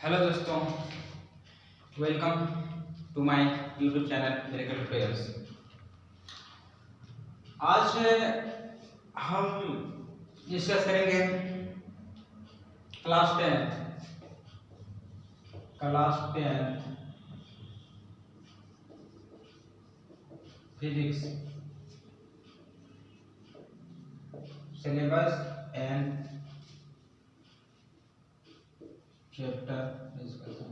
Hello दोस्तों, welcome to my YouTube channel miracle tutorials. आज हम डिस्कस करेंगे class 10 physics syllabus and chapter discussion.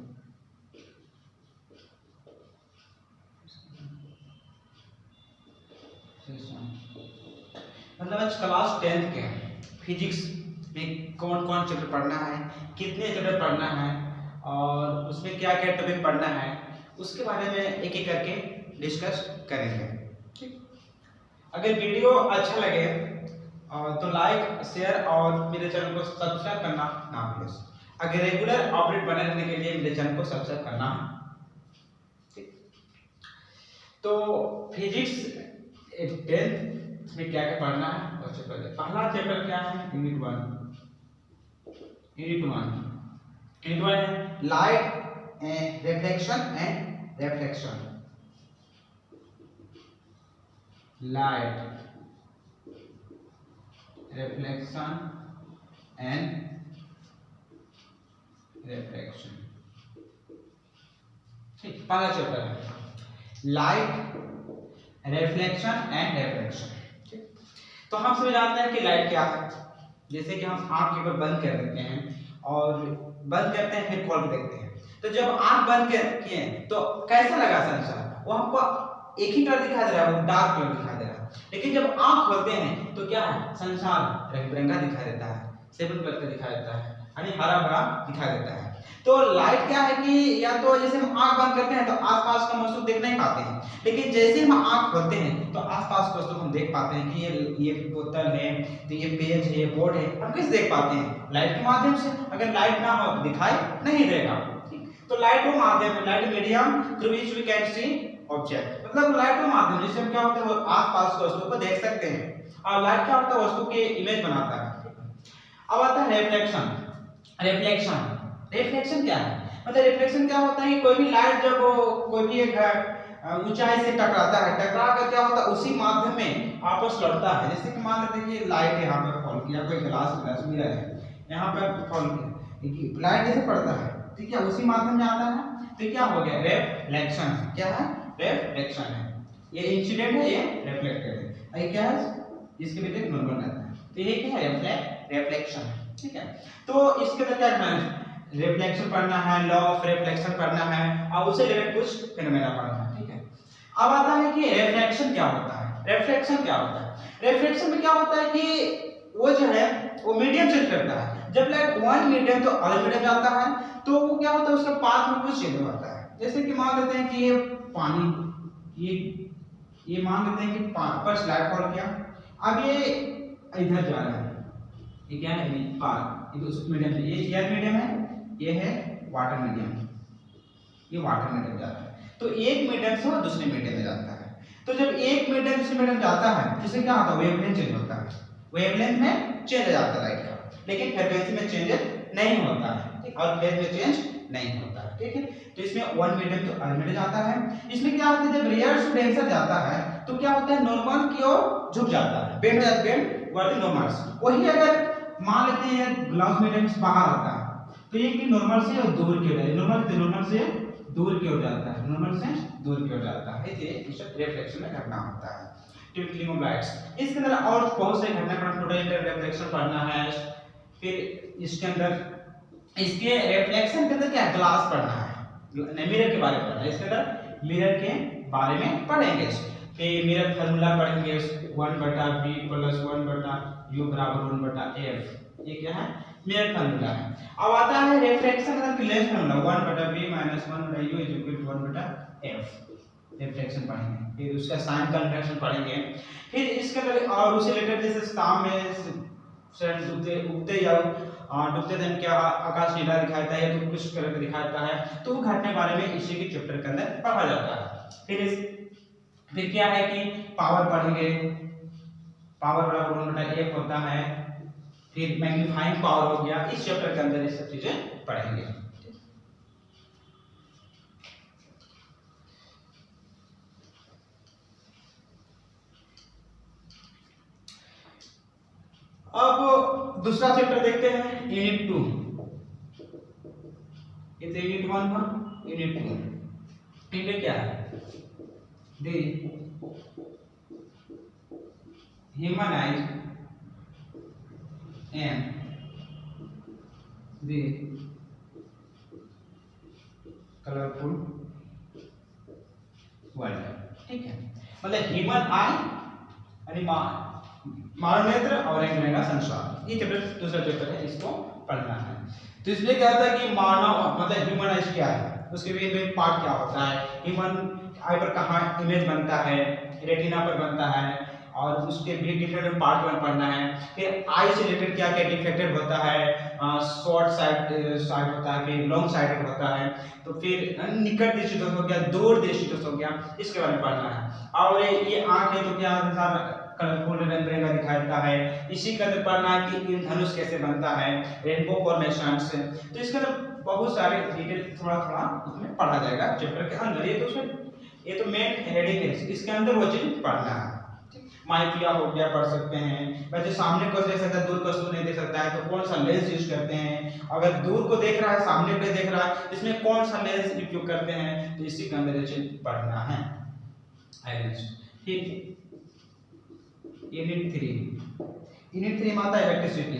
मतलब आज क्लास 10 के फिजिक्स में कौन कौन चैप्टर पढ़ना है, कितने चैप्टर पढ़ना है और उसमें क्या क्या टॉपिक पढ़ना है, उसके बारे में एक एक करके डिस्कस करेंगे। ठीक, अगर वीडियो अच्छा लगे तो लाइक शेयर और मेरे चैनल को सब्सक्राइब करना ना भूलें। अगर रेगुलर अपडेट बने रहने के लिए मेरे चैनल को सब्सक्राइब करना है। ठीक, तो फिजिक्स 10 में क्या क्या पढ़ना है और चैप्टर पहला चैप्टर क्या है? यूनिट 1 है light reflection and reflection. Light reflection and reflection. ठीक, पहला चैप्टर है लाइट रिफ्लेक्शन एंड रिफ्लेक्शन। ठीक, तो हम सभी जानते हैं कि लाइट क्या है। जैसे कि हम आंख के ऊपर बंद कर देते हैं और बंद करते हैं फिर खोल के देखते हैं, तो जब आंख बंद किए तो कैसा लगा संसार? वो हमको एक ही कलर दिखाई दे रहा है, वो डार्क कलर दिखाई दे रहा है। लेकिन जब आंख खोलते हैं तो क्या है? संसार रंग बिरंगा दिखाई देता है, सेवन कलर का दिखाई देता है, यानी हरा भरा दिखाई देता है। तो लाइट क्या है कि या तो जैसे हम आंख बंद करते हैं तो आसपास का वस्तु देख नहीं पाते हैं, लेकिन जैसे हम आंख खोलते हैं तो आसपास का वस्तु हम देख पाते हैं कि ये बोतल है, तो ये पेज है, बोर्ड है, हम कैसे देख पाते हैं? लाइट के माध्यम से। अगर लाइट ना हो तो दिखाई नहीं देगा। तो लाइट वो माध्यम है, light medium through which we can see object. मतलब लाइट वो माध्यम जिससे हम क्या होता है वो आसपास के वस्तु को देख सकते हैं, और लाइट क्या होता है? वस्तु के इमेज बनाता है। अब आता है रिफ्लेक्शन। रिफ्लेक्शन क्या है? मतलब रिफ्लेक्शन क्या होता है कि कोई भी लाइट जब कोई भी एक ऊंचाई से टकराता है, टकरा कर क्या होता है उसी माध्यम में वापस लौटता है। जैसे कि मान लेते हैं कि लाइट यहाँ पर फॉल किया, कोई ग्लास मिरर है यहाँ पर फॉल किया, लाइट जैसे पड़ता है, ठीक है, उसी माध्यम में आता है, तो क्या हो गया? रिफ्लेक्शन। क्या है? रिफ्लेक्शन है। ये इंसिडेंट है, ये रिफ्लेक्टेड है। ये क्या है? इसके भीतर नॉर्मल रहता है, तो ये क्या है? रिफ्लेक्शन। ठीक है, तो इसके अंदर क्या करना है? रिफ्लेक्शन पढ़ना है, लॉ ऑफ रिफ्लेक्शन पढ़ना है और उससे रिलेटेड कुछ फिनोमेना पढ़ना है। ठीक है, अब आता है कि रिफ्लेक्शन क्या होता है। रिफ्लेक्शन में क्या होता है कि वो जो है वो मीडियम चेंज करता है। जब लाइट वन मीडियम तो अदर मीडियम जाता है तो वो क्या होता है? उसका पाथ में कुछ चेंज होता है। जैसे कि मान लेते हैं कि ये पानी, ये मान लेते हैं कि पर स्लाइड फॉल किया, अब ये इधर जा रहा है, ये क्या है? पाथ, ये तो मीडियम से, ये एयर मीडियम है, ये है वाटर मीडियम, ये वाटर मीडियम जाता है। तो एक मीडियम से और दूसरे मीडियम में जाता है। तो जब एक मीडियम दूसरे मीडियम जाता है जिससे क्या होता है? वेवलेंथ चेंज होता है, वेवलेंथ में चेंज हो जाता है लाइट का, लेकिन फ्रीक्वेंसी में चेंज नहीं होता है। ठीक, और फेज में चेंज नहीं होता है। ठीक है, तो इसमें वन मीडियम तो अदर मीडियम जाता है। इसमें क्या होता है? जब रेयर टू डेंसर जाता है तो क्या होता है? नॉर्मल की ओर झुक जाता है, बेंड हो जाता है, बेंड वर्ड नॉर्मल। वही अगर मान लेते हैं ग्लास मीडियम से बाहर आता है तो ये कि नॉर्मल से दूर की ओर जाता है, नॉर्मल से दूर की ओर जाता है, नॉर्मल से दूर की ओर जाता है। ये इस रिफ्लेक्शन में घटना होता है, ट्विंकलिंग ऑफ लाइट्स। इसके अंदर और बहुत से घटना पढ़ना, टोटल रिफ्लेक्शन पढ़ना है। फिर इसके अंदर इसके रिफ्लेक्शन के अंदर क्या ग्लास पढ़ना है, मिरर के बारे में पढ़ना है। इसके अंदर मिरर के बारे में पढ़ेंगे। फिर मिरर फार्मूला पढ़ेंगे, 1/b + 1/u = 1/f। ये क्या है? मिरर फार्मूला है। अब आता है रिफ्लेक्शन का lens formula, 1/b - 1/u = 1/f। Reflection पढ़ेंगे, फिर उसका साइन कन्वेक्शन पढ़ेंगे। फिर इसके अंदर और उससे रिलेटेड जैसे शाम में सन उगते या डूबते दिन क्या आकाश नीला दिखाई देता है, तो कुछ कलर का दिखाई देता है, तो वो घटने बारे में इसी के चैप्टर के अंदर पढ़ा जाता है। फिर क्या है कि पावर पढ़ेंगे, पावर बराबर 1/f होता है। फिर मैग्नीफाइंग पावर हो गया, इस चैप्टर के अंदर ये सब चीजें पढ़ेंगे। दूसरा चैप्टर देखते हैं, यूनिट 2। ये तो यूनिट 1 था, यूनिट 2 यूनिट क्या है? The humanised and the colourful world. ठीक है, मतलब ह्यूमन आई यानी मानव नेत्र और एक रहेगा संसार। ये चैप्टर दूसरा चैप्टर है, इसको पढ़ना है। तो इसमें क्या होता है कि मानव मतलब ह्यूमन आइज क्या है, उसके मेन पार्ट क्या होता है, ह्यूमन आई पर कहाँ इमेज बनता है, रेटिना पर बनता है, और उसके भी डिफरेंट पार्ट में पढ़ना है। फिर आई से रिलेटेड क्या क्या डिफेक्टेड होता है, शॉर्ट साइड होता है, फिर लॉन्ग साइडेड होता है, तो फिर निकट दृष्टि दोष हो गया, दूर दृष्टि दोष हो गया, इसके बारे में पढ़ना है। और ये आंख है तो क्या कलरफुल रंग बिरंगा दिखाई देता है। इसी के अंदर पढ़ना है कि इंद्रधनुष कैसे बनता है, रेनबो फॉर्मेशंस। तो इसके अंदर बहुत सारे डिटेल थोड़ा थोड़ा उसमें पढ़ा जाएगा चैप्टर के अंदर। ये तो मेन हेडिंग है, इसके अंदर वो चीज पढ़ना है। माइक्लिया हो गया, पढ़ सकते हैं। वैसे सामने को देख सकता है, दूर को नहीं देख सकता है, तो कौन सा लेंस यूज करते हैं। अगर दूर को देख रहा है, सामने को देख रहा है, इसमें कौन सा लेंस उपयोग करते हैं, तो इसी के अंदर ये पढ़ना है। ठीक, यूनिट 3 में आता है इलेक्ट्रिसिटी।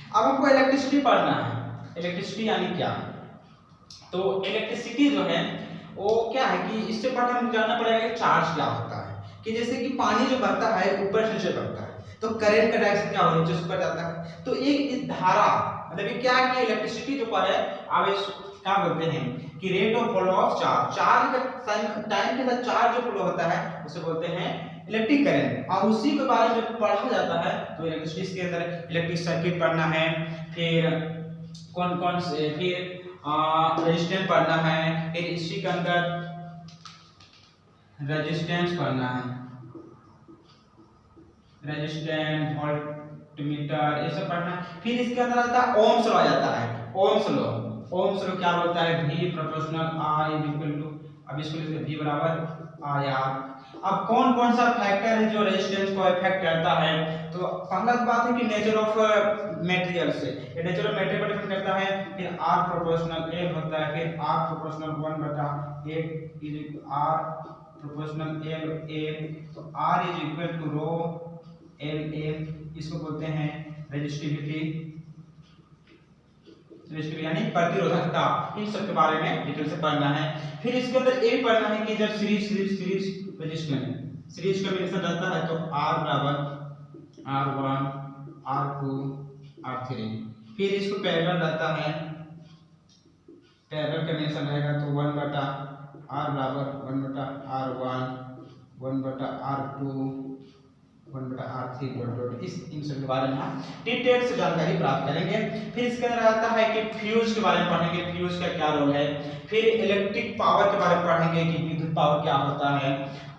अब हमको इलेक्ट्रिसिटी पढ़ना है। इलेक्ट्रिसिटी यानी क्या? तो इलेक्ट्रिसिटी जो है वो क्या है कि इससे पहले हमें जानना पड़ेगा कि चार्ज क्या होता है। कि जैसे कि पानी जो बहता है ऊपर से नीचे बहता है, तो करंट का डायरेक्शन क्या होता है, नीचे से ऊपर जाता है। तो एक इस धारा मतलब ये क्या है कि इलेक्ट्रिसिटी जो पर है आवेश क्या बोलते हैं कि rate of flow of charge का टाइम के साथ चार्ज जो फ्लो होता है उसे बोलते हैं इलेक्ट्रिक करंट। और उसी के बारे में जब पढ़ा जाता है तो इलेक्ट्रिसिटी के अंदर इलेक्ट्रिक सर्किट पढ़ना है, फिर कौन से फिर रेजिस्टेंस पढ़ना है, फिर इसी के अंदर रेजिस्टेंस पढ़ना है, रेजिस्टेंस वोल्टमीटर ये सब पढ़ना है। फिर इसके अंदर आता है ओम्स लॉ आता है। ओम्स लॉ क्या बोलता है, V proportional I equal to, अब इसको लिखते हैं V बराबर IR। अब कौन कौन सा फैक्टर है जो रेजिस्टेंस को इफेक्ट करता है, तो पहला बात है कि नेचर ऑफ मटेरियल से, ये नेचर ऑफ मटेरियल पर डिपेंड करता है। फिर R प्रोपोर्शनल L होता है, फिर R proportional 1/8 is R proportional L, तो R is equal to rho L, इसको बोलते हैं रेजिस्टिविटी यानी प्रतिरोधकता। इन सब के बारे में डिटेल से पढ़ना है। फिर इसके अंदर ये भी पढ़ना है कि जब सीरीज रेजिस्टेंस सीरीज कॉम्बिनेशन रहता है तो R बराबर R1 R2 R3। फिर इसको पैरेलल रहता है, पैरेलल कॉम्बिनेशन रहेगा तो 1/R बराबर 1/R1 1/R2 1/R3 इस इन सब के बारे में डिटेल से जानकारी प्राप्त करेंगे। फिर इसके अंदर आता है कि फ्यूज के बारे में पढ़ेंगे, फ्यूज का क्या रोल है। फिर इलेक्ट्रिक पावर के बारे में पढ़ेंगे कि विद्युत पावर क्या होता है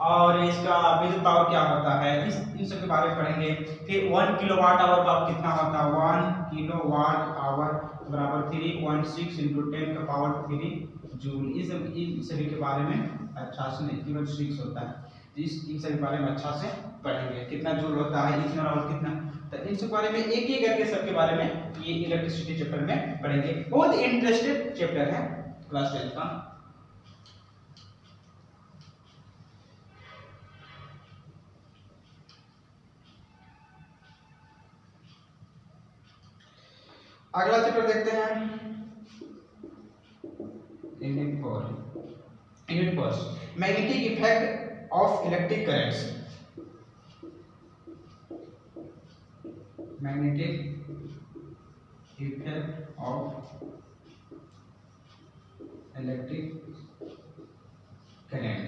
और इसका विद्युत पावर क्या होता है, इन सब के बारे में पढ़ेंगे। फिर 1 किलोवाट आवर पावर कितना होता है, 1 किलोवाट आवर बराबर 316 × 10 का पावर 3 जूल। इन सभी के बारे में अच्छा से नहीं, केवल 6 होता है, इन सभी के बारे में अच्छा से पढ़ेंगे। कितना जूल होता है, इतना और कितना, तो इन सब बारे में एक एक करके सबके बारे में ये इलेक्ट्रिसिटी चैप्टर में पढ़ेंगे। बहुत इंटरेस्टेड चैप्टर है क्लास 10 का। अगला चैप्टर देखते हैं, unit 4 magnetic effect of electric currents. Magnetic effect of electric current.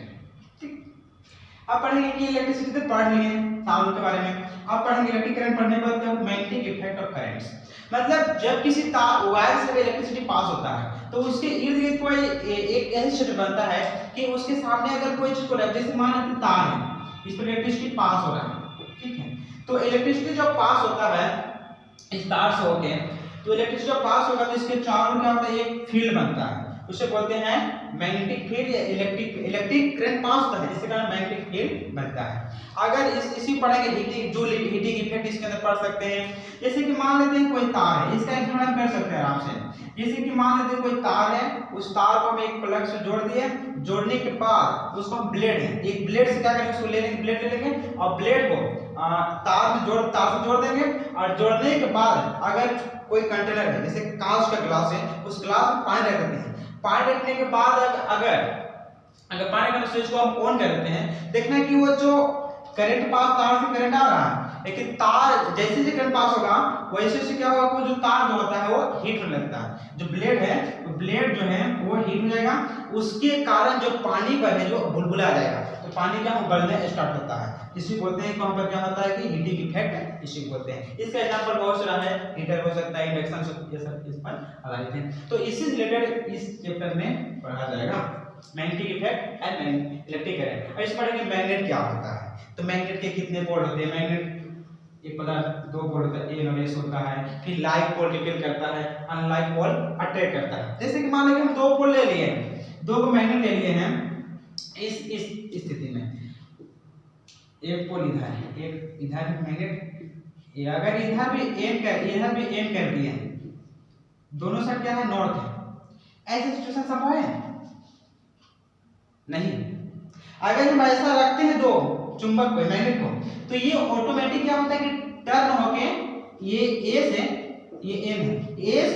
अब पढ़ेंगे कि इलेक्ट्रिसिटी तो पढ़ लिए साउंड के बारे में, अब पढ़ेंगे इलेक्ट्रिक करंट पढ़ने के बाद मैग्नेटिक इफेक्ट ऑफ करंट्स। मतलब जब किसी तार वायर से इलेक्ट्रिसिटी पास होता है तो उसके इर्द गिर्द कोई एक ऐसा क्षेत्र बनता है कि उसके सामने अगर कोई चीज को रख, जैसे मान लीजिए तार है, इस पर इलेक्ट्रिसिटी पास हो रहा है, ठीक है, तो इलेक्ट्रिसिटी जब पास होता है इस तार से होके, तो इलेक्ट्रिसिटी जब पास होगा तो इसके चारों क्या होता है, एक फील्ड बनता है। उसे बोलते हैं मैग्नेटिक फील्ड या इलेक्ट्रिक करंट पास होता है, जिसके कारण मैग्नेटिक फील्ड बनता है। अगर इसी पढ़ेंगे हीटिंग जूल हीटिंग इफेक्ट इसके अंदर पढ़ सकते हैं। जैसे कि मान लेते हैं कोई तार है, इसका एक्सपेरिमेंट कर सकते हैं आराम से। जैसे कि मान लेते हैं कोई तार है, उस तार को हम एक प्लग से जोड़ दिए, जोड़ने के बाद उसको हम ब्लेड है, एक ब्लेड से क्या करेंगे, उसको ले लेंगे, ब्लेड ले लेंगे और ब्लेड को तार से जोड़ देंगे। और जोड़ने के बाद अगर कोई कंटेनर है, जैसे कांच का ग्लास है, उस ग्लास में पानी रख देते हैं। पानी रखने के बाद अगर पानी का स्विच को हम ऑन कर देते हैं, देखना कि वो जो करंट पास तार से करंट आ रहा है, लेकिन तार जैसे जैसे करंट पास होगा वैसे से क्या होगा, वो जो तार जो होता है वो हीट होने लगता है। जो ब्लेड है, वो ब्लेड जो है वो हीट हो जाएगा, उसके कारण जो पानी पर है जो बुलबुला आ जाएगा, तो पानी क्या उबलने स्टार्ट होता है। इसी बोलते हैं वहां पर क्या होता है कि हीटिंग इफेक्ट, इसी बोलते हैं। इसका एग्जांपल बहुत सारा है, हीटर हो सकता है, इंडक्शन, ये सब इस पर आधारित है। तो इसी से रिलेटेड इस चैप्टर में पढ़ा जाएगा magnetic effect and electric current. अब इस पढ़ेंगे मैग्नेट क्या होता है। तो मैग्नेट के कितने पोल होते हैं, मैग्नेट एक पदार्थ दो पोल होता है, ए और एस होता है। फिर लाइक पोल रिपेल करता है, अनलाइक पोल अट्रैक्ट करता है। जैसे कि मान लीजिए हम दो पोल ले लिए हैं, दो को मैग्नेट ले लिए हैं, इस स्थिति में एक पोल इधर है, एक इधर मैग्नेट, अगर इधर भी एम कर दिए, दोनों साइड क्या है, नॉर्थ है, ऐसे सिचुएशन संभव है नहीं। अगर हम ऐसा रखते हैं दो चुंबक को, मैग्नेट को, तो ये ऑटोमेटिक क्या होता है कि टर्न होके ये ए से ये एम है, एस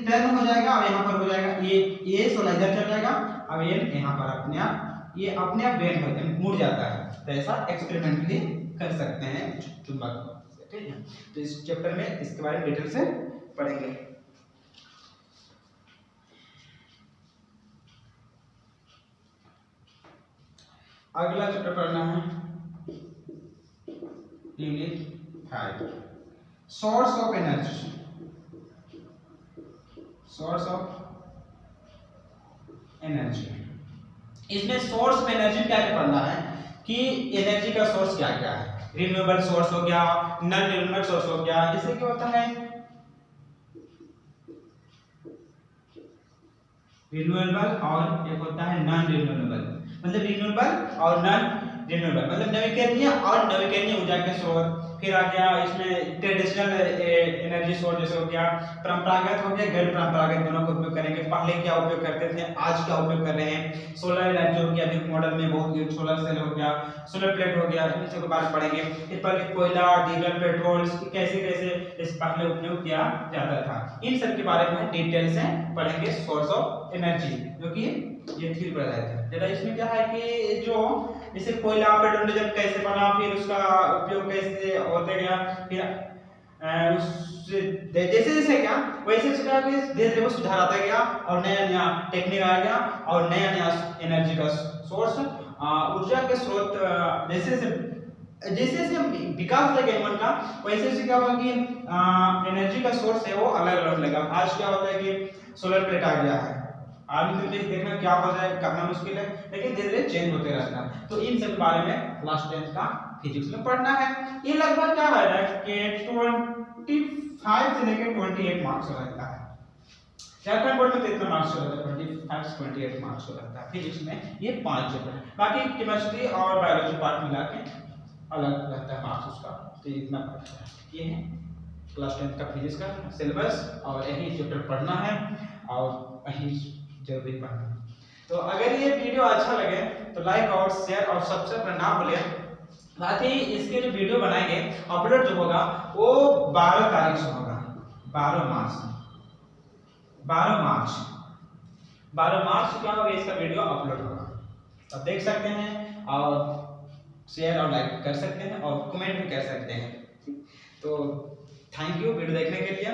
टर्न हो जाएगा और यहाँ पर हो जाएगा, ये एस वाला इधर चल जाएगा, अब एम यहाँ पर अपने आप ये अपने आप बेंड होते हैं, मुड़ जाता है। तो ऐसा एक्सपेरिमेंटली कर सकते हैं चुंबक, ठीक है। तो इस चैप्टर में इसके बारे में डिटेल से पढ़ेंगे। अगला चैप्टर पढ़ना है unit 5, source of energy. Source of energy, इसमें सोर्स ऑफ एनर्जी क्या क्या पढ़ना है कि एनर्जी का सोर्स क्या क्या है। रिन्यूएबल सोर्स हो गया, नॉन रिन्यूएबल सोर्स हो गया। जैसे कि होता है रिन्यूएबल और एक होता है नॉन रिन्यूएबल। मतलब रिन्यूएबल और नॉन रिन्यूएबल मतलब नवीकरणीय और नवीकरणीय ऊर्जा के स्रोत। फिर आ गया इसमें ट्रेडिशनल एनर्जी सोर्स, जैसे हो गया परंपरागत हो गया, गैर परंपरागत, दोनों का उपयोग करेंगे। पहले क्या उपयोग करते थे, आज क्या उपयोग कर रहे हैं। सोलर एनर्जी हो गया, अभी मॉडल में बहुत सोलर सेल हो गया, सोलर प्लेट हो गया, इन सब के बारे में पढ़ेंगे। इस पर कोयला, डीजल, पेट्रोल कैसे कैसे इस पहले उपयोग किया जाता था, इन सब के बारे में डिटेल से पढ़ेंगे। सोर्स ऑफ एनर्जी जो कि ये थ्योरी पढ़ा जाता है। जरा इसमें क्या है कि जो जैसे कोयला, पेट्रोल, डीजल कैसे बना, फिर उसका उपयोग कैसे होते गया, फिर उससे जैसे जैसे क्या वैसे क्या धीरे धीरे सुधार आता गया और नया नया टेक्निक आ गया और नया नया एनर्जी का सोर्स, ऊर्जा के स्रोत जैसे जैसे विकास लगे मन का, वैसे वैसे क्या होगा कि एनर्जी का सोर्स है वो अलग अलग लगा। आज क्या होता है कि सोलर प्लेट आ गया है, आगे तो देखना क्या हो जाए, करना मुश्किल है, लेकिन धीरे धीरे चेंज होते रहता है। तो इन सब बारे में क्लास 10 का फिजिक्स में पढ़ना है। ये लगभग क्या है कि 25 से लेकर 28 मार्क्स रहता है। झारखंड बोर्ड में तो इतना मार्क्स रहता है, 25 से 28 मार्क्स रहता है फिजिक्स में। ये 5 चैप्टर, बाकी केमिस्ट्री और बायोलॉजी पार्ट मिला के अलग रहता है मार्क्स उसका। तो इतना पढ़ना है। ये है क्लास 10 का फिजिक्स का सिलेबस और यही चैप्टर पढ़ना है और यही जरूरी पढ़ना। तो अगर ये वीडियो अच्छा लगे तो लाइक और शेयर और सब्सक्राइब करना ना भूलें। साथ ही इसके जो वीडियो बनाएंगे अपलोड जो होगा वो 12 तारीख से होगा, 12 मार्च क्या होगा, इसका वीडियो अपलोड होगा। अब देख सकते हैं और शेयर और लाइक कर सकते हैं और कमेंट भी कर सकते हैं। तो थैंक यू वीडियो देखने के लिए।